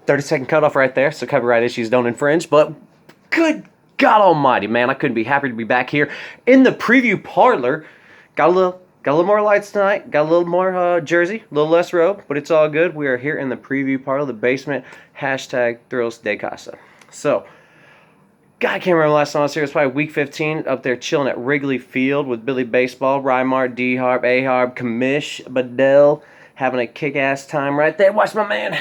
30-second cutoff right there, so copyright issues don't infringe. But good God Almighty, man, I couldn't be happier to be back here in the preview parlor. Got a little more lights tonight. Got a little more jersey, a little less robe, but it's all good. We are here in the preview parlor, the basement. Hashtag Thrills de Casa. So, God, I can't remember last time I was here. It's probably week 15 up there chilling at Wrigley Field with Billy Baseball, Rymar, D-Harp, A-Harp, Kamish, Badell, having a kick-ass time right there. Watch my man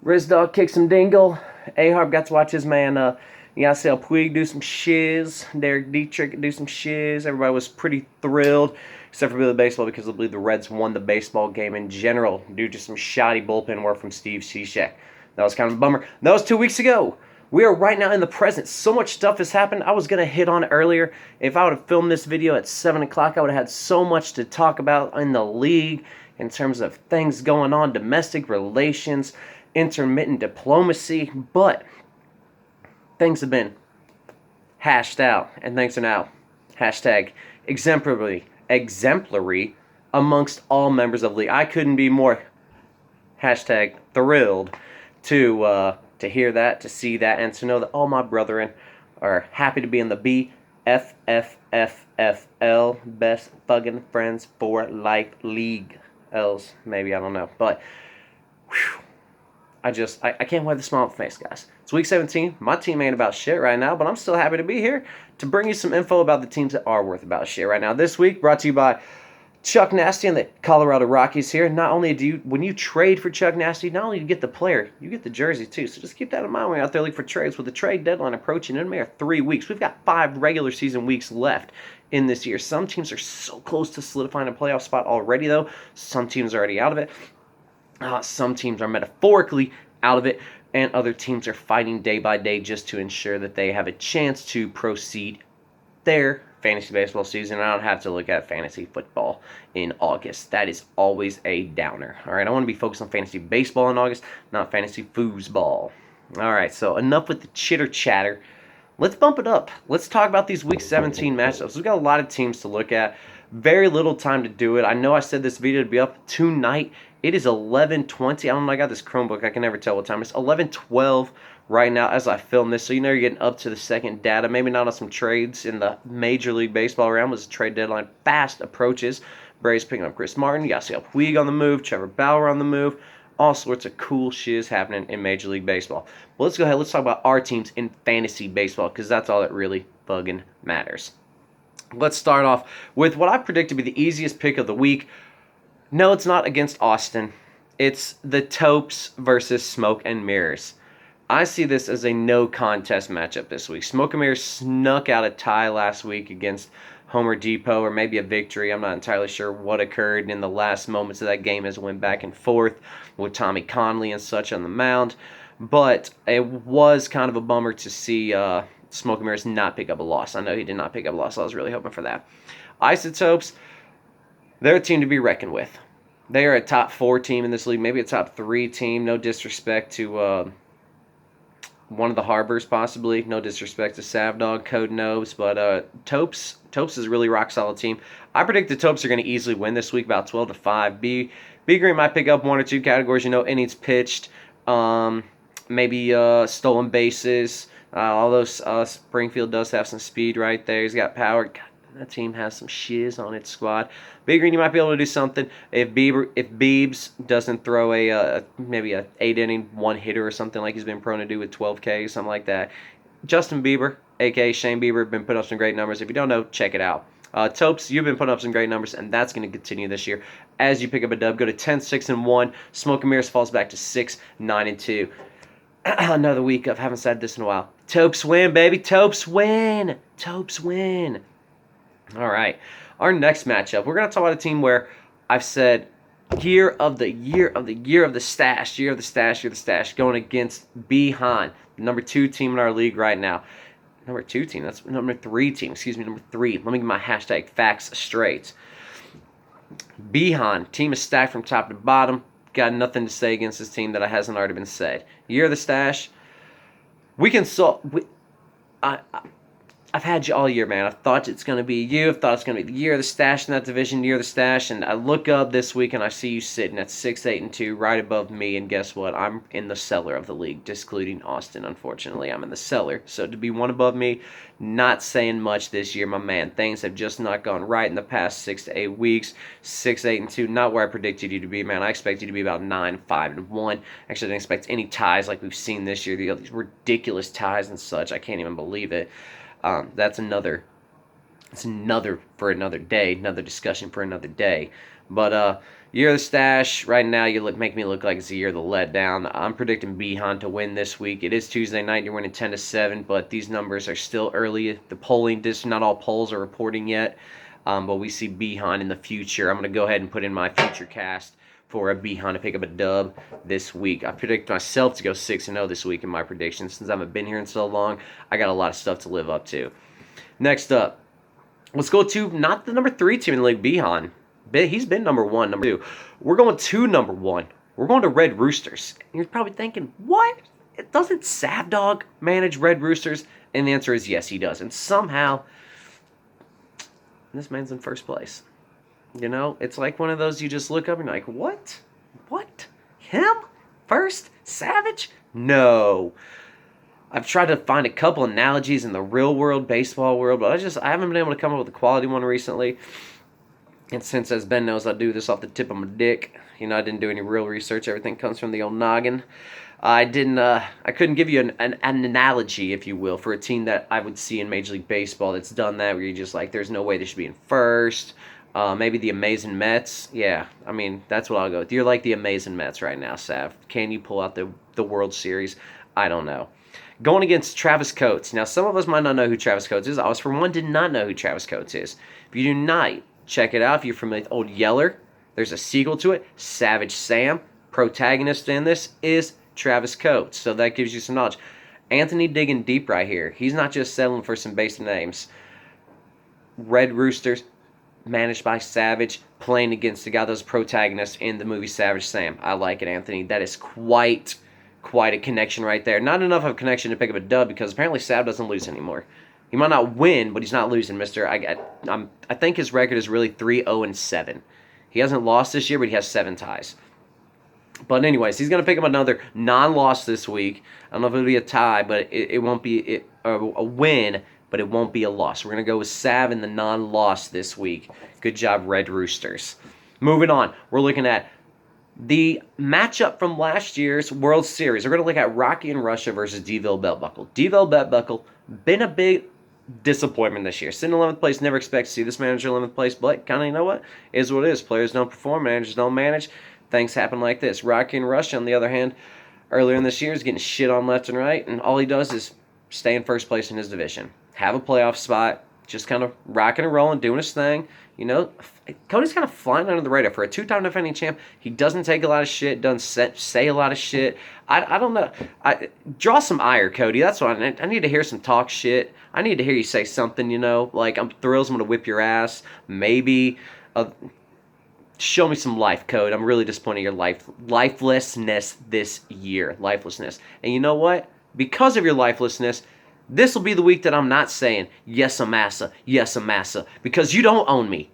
Riz Dog kick some dingle. A-Harp got to watch his man Yasiel Puig do some shiz. Derek Dietrich do some shiz. Everybody was pretty thrilled, except for Billy Baseball, because I believe the Reds won the baseball game in general due to some shoddy bullpen work from Steve Cishek. That was kind of a bummer. That was 2 weeks ago. We are right now in the present. So much stuff has happened. I was going to hit on it earlier. If I would have filmed this video at 7 o'clock, I would have had so much to talk about in the league in terms of things going on, domestic relations, intermittent diplomacy. But things have been hashed out, and things are now hashtag exemplary amongst all members of the league. I couldn't be more hashtag thrilled to hear that, to see that, and to know that all my brethren are happy to be in the BFFFFL, Best Fucking Friends for Life League. Else, maybe, I don't know. But, whew, I can't wipe the smile off my face, guys. It's week 17. My team ain't about shit right now, but I'm still happy to be here to bring you some info about the teams that are worth about shit right now. This week, brought to you by Chuck Nasty and the Colorado Rockies here. Not only do you, when you trade for Chuck Nasty, not only do you get the player, you get the jersey too. So just keep that in mind when you're out there looking for trades. With the trade deadline approaching in a mere 3 weeks, we've got 5 regular season weeks left in this year. Some teams are so close to solidifying a playoff spot already, though. Some teams are already out of it. Some teams are metaphorically out of it, and other teams are fighting day by day just to ensure that they have a chance to proceed their fantasy baseball season. I don't have to look at fantasy football in August. That is always a downer. All right, I want to be focused on fantasy baseball in August, not fantasy foosball. All right, so enough with the chitter chatter. Let's bump it up. Let's talk about these Week 17 matchups. We've got a lot of teams to look at. Very little time to do it. I know I said this video would be up tonight. It is 11:20. I don't know, I got this Chromebook. I can never tell what time. It's 11:12 right now as I film this. So you know you're getting up to the second data. Maybe not on some trades in the Major League Baseball realm as the trade deadline fast approaches. Braves picking up Chris Martin. Yasiel Puig on the move. Trevor Bauer on the move. All sorts of cool shiz happening in Major League Baseball. But let's go ahead. Let's talk about our teams in fantasy baseball, because that's all that really fucking matters. Let's start off with what I predict to be the easiest pick of the week. No, it's not against Austin. It's the Topes versus Smoke and Mirrors. I see this as a no contest matchup this week. Smoke and Mirrors snuck out a tie last week against Homer Depot, or maybe a victory. I'm not entirely sure what occurred in the last moments of that game as it went back and forth with Tommy Conley and such on the mound. But it was kind of a bummer to see Smoke and Mirrors not pick up a loss. I know he did not pick up a loss. I was really hoping for that. Isotopes, they're a team to be reckoned with. They are a top 4 team in this league, maybe a top 3 team. No disrespect to one of the Harbors, possibly. No disrespect to Savdog, Code Nobes, but Topes is a really rock solid team. I predict the Topes are going to easily win this week, about 12-5. B Green might pick up 1 or 2 categories. You know, innings pitched, maybe stolen bases. Although Springfield does have some speed right there. He's got power. God, that team has some shiz on its squad. Big Green, you might be able to do something if Beebs doesn't throw maybe a 8-inning 1-hitter or something like he's been prone to do with 12K, something like that. Justin Bieber, a.k.a. Shane Bieber, been putting up some great numbers. If you don't know, check it out. Topes, you've been putting up some great numbers, and that's going to continue this year. As you pick up a dub, go to 10-6-1. Smoke and Mirrors falls back to 6-9-2. Another week of haven't said this in a while. Topes win, baby. Topes win. Topes win. All right. Our next matchup, we're going to talk about a team where I've said year of the stash, going against Behan, the number 2 team in our league right now. Number 2 team, that's number 3 team, number 3. Let me get my hashtag facts straight. Behan, team is stacked from top to bottom. Got nothing to say against this team that hasn't already been said. Year of the stash, we can I've had you all year, man. I thought it's going to be you. I thought it's going to be the year of the stash in that division, year of the stash. And I look up this week and I see you sitting at 6-8-2, right above me. And guess what? I'm in the cellar of the league, excluding Austin. Unfortunately, I'm in the cellar. So to be one above me, not saying much this year, my man. Things have just not gone right in the past 6 to 8 weeks. 6-8-2, not where I predicted you to be, man. I expect you to be about 9-5-1. Actually, I didn't expect any ties like we've seen this year. These ridiculous ties and such. I can't even believe it. That's another. It's another for another day, another discussion for another day. But year of the stash. Right now, make me look like it's the year of the letdown. I'm predicting Behan to win this week. It is Tuesday night. You're winning 10-7, but these numbers are still early. The polling, not all polls are reporting yet, but we see Behan in the future. I'm gonna go ahead and put in my future cast for a Behan to pick up a dub this week. I predict myself to go 6-0 this week in my predictions. Since I haven't been here in so long, I got a lot of stuff to live up to. Next up, let's go to not the number 3 team in the league, Behan. He's been number 1, number 2. We're going to number 1. We're going to Red Roosters. And you're probably thinking, what? Doesn't Savdog manage Red Roosters? And the answer is yes, he does. And somehow, this man's in first place. You know, it's like one of those you just look up and you're like, what? What? Him? First? Savage? No. I've tried to find a couple analogies in the real world, baseball world, but I haven't been able to come up with a quality one recently. And since, as Ben knows, I do this off the tip of my dick. You know, I didn't do any real research. Everything comes from the old noggin. I couldn't give you an analogy, if you will, for a team that I would see in Major League Baseball that's done that, where you're just like, there's no way they should be in first. Maybe the Amazing Mets. Yeah, I mean, that's what I'll go with. You're like the Amazing Mets right now, Sav. Can you pull out the World Series? I don't know. Going against Travis Coates. Now, some of us might not know who Travis Coates is. I was, for one, did not know who Travis Coates is. If you do not, check it out. If you're familiar with Old Yeller, there's a sequel to it. Savage Sam, protagonist in this, is Travis Coates. So that gives you some knowledge. Anthony digging deep right here. He's not just settling for some basic names. Red Roosters, managed by Savage, playing against the guy that was protagonist in the movie Savage Sam. I like it, Anthony. That is quite a connection right there. Not enough of a connection to pick up a dub, because apparently Sav doesn't lose anymore. He might not win, but he's not losing, mister. I think his record is really 3-0-7. He hasn't lost this year, but he has 7 ties. But anyways, he's going to pick up another non-loss this week. I don't know if it'll be a tie, but it won't be a win, but it won't be a loss. We're going to go with Sav in the non-loss this week. Good job, Red Roosters. Moving on, we're looking at the matchup from last year's World Series. We're going to look at Rocky and Russia versus D-Ville Belt Buckle. D-Ville Belt Buckle, been a big disappointment this year. Sitting in 11th place, never expect to see this manager in 11th place, but kind of, you know what? Is what it is. Players don't perform, managers don't manage. Things happen like this. Rocky and Russia, on the other hand, earlier in this year is getting shit on left and right, and all he does is stay in first place in his division. Have a playoff spot, just kind of rocking and rolling, doing his thing. You know, Cody's kind of flying under the radar. For a 2-time defending champ, he doesn't take a lot of shit, doesn't say a lot of shit. I don't know. Draw some ire, Cody. That's what I need to hear some talk shit. I need to hear you say something, you know, like, I'm thrilled, I'm going to whip your ass. Maybe show me some life, Code. I'm really disappointed in your lifelessness this year. Lifelessness. And you know what? Because of your lifelessness, this will be the week that I'm not saying, yes, Amasa, yes, Amasa, because you don't own me.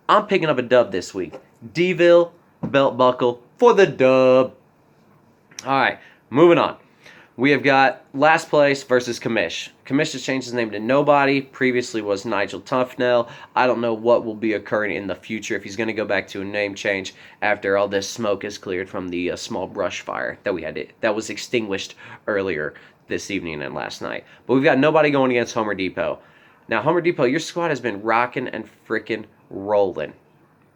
I'm picking up a dub this week. D-Ville Belt Buckle for the dub. All right, moving on. We have got last place versus Kamish. Kamish has changed his name to Nobody. Previously was Nigel Tufnell. I don't know what will be occurring in the future if he's going to go back to a name change after all this smoke is cleared from the small brush fire that was extinguished earlier this evening and last night. But we've got Nobody going against Homer Depot. Now, Homer Depot, your squad has been rocking and freaking rolling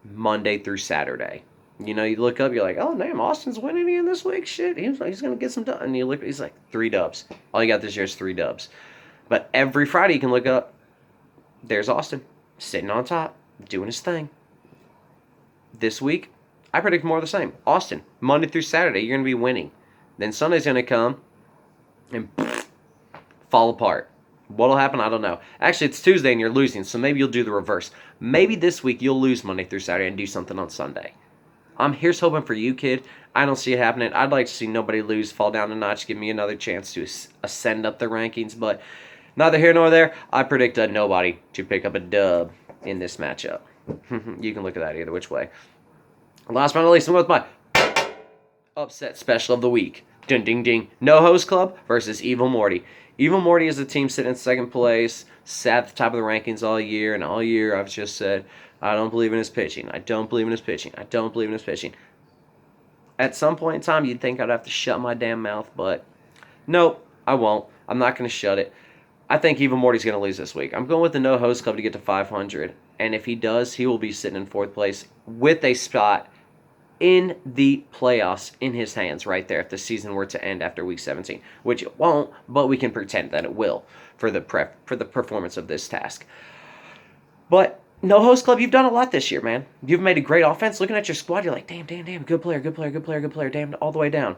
Monday through Saturday. You know, you look up, you're like, oh, damn, Austin's winning again this week? Shit, he's going to get some done. And you look, he's like, 3 dubs. All you got this year is 3 dubs. But every Friday you can look up, there's Austin, sitting on top, doing his thing. This week, I predict more of the same. Austin, Monday through Saturday, you're going to be winning. Then Sunday's going to come and fall apart. What'll happen? I don't know. Actually, it's Tuesday and you're losing, so maybe you'll do the reverse. Maybe this week you'll lose Monday through Saturday and do something on Sunday. Here's hoping for you, kid. I don't see it happening. I'd like to see Nobody lose, fall down a notch, give me another chance to ascend up the rankings. But Neither here nor there. I predict nobody to pick up a dub in this matchup. You can look at that either which way. Last but not least, I'm going with my upset special of the week. Ding, ding, ding. No Host Club versus Evil Morty. Evil Morty is the team sitting in second place, sat at the top of the rankings all year, and all year I've just said, I don't believe in his pitching. I don't believe in his pitching. I don't believe in his pitching. At some point in time, you'd think I'd have to shut my damn mouth, but nope, I won't. I'm not going to shut it. I think Evil Morty's going to lose this week. I'm going with the No Host Club to get to 500, and if he does, he will be sitting in fourth place with a spot in the playoffs in his hands right there if the season were to end after week 17, which it won't, but we can pretend that it will for the performance of this task. But No Host Club, you've done a lot this year, man. You've made a great offense. Looking at your squad, you're like, damn, good player, damn, all the way down.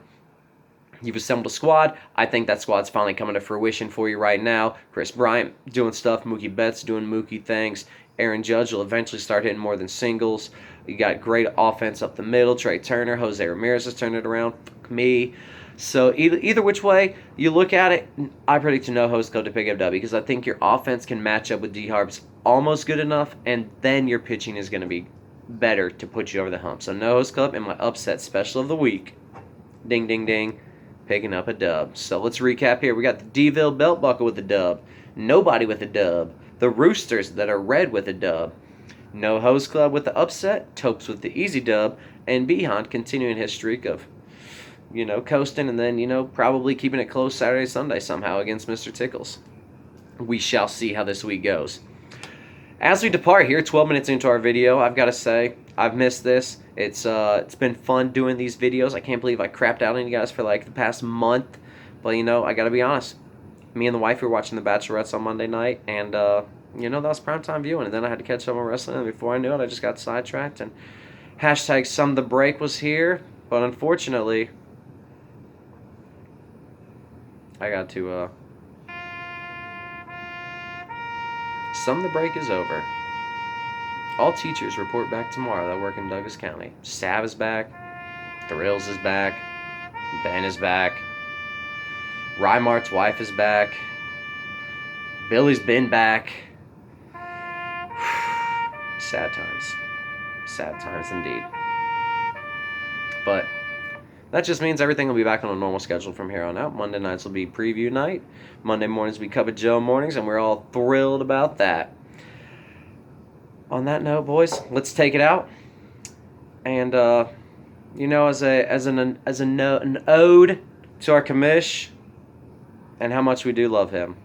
You've assembled a squad. I think that squad's finally coming to fruition for you right now. Chris Bryant doing stuff. Mookie Betts doing Mookie things. Aaron Judge will eventually start hitting more than singles. You got great offense up the middle. Trey Turner, Jose Ramirez has turned it around. Fuck me. So either which way you look at it, I predict a No Host Club to pick up W because I think your offense can match up with D-Harb's almost good enough, and then your pitching is going to be better to put you over the hump. So No Host Club and my upset special of the week. Ding, ding, ding. Picking up a dub. So let's recap here. We got the D-Ville Belt Buckle with a dub. Nobody with a dub. The Roosters that are red with a dub. No Host Club with the upset. Topes with the easy dub. And Behan continuing his streak of, coasting and then, probably keeping it close Saturday, Sunday somehow against Mr. Tickles. We shall see how this week goes. As we depart here, 12 minutes into our video, I've got to say, I've missed this. It's been fun doing these videos. I can't believe I crapped out on you guys for like the past month. But, I got to be honest. Me and the wife were watching The Bachelorettes on Monday night, and, that was primetime viewing. And then I had to catch up on wrestling, and before I knew it, I just got sidetracked. And hashtag Some the Break was here, but unfortunately, I got to, Some the Break is over. All teachers report back tomorrow that work in Douglas County. Sav is back. Thrills is back. Ben is back. Rymart's wife is back. Billy's been back. Sad times. Sad times indeed. But that just means everything will be back on a normal schedule from here on out. Monday nights will be preview night. Monday mornings will be Cup of Joe mornings, and we're all thrilled about that. On that note, boys, let's take it out. And as an ode to our commish and how much we do love him,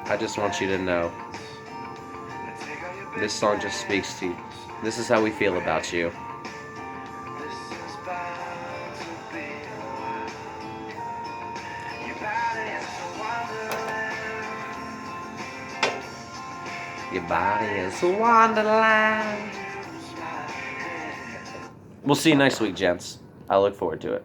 I just want you to know this song just speaks to you. This is how we feel about you. Your body is a wonderland. We'll see you next week, gents. I look forward to it.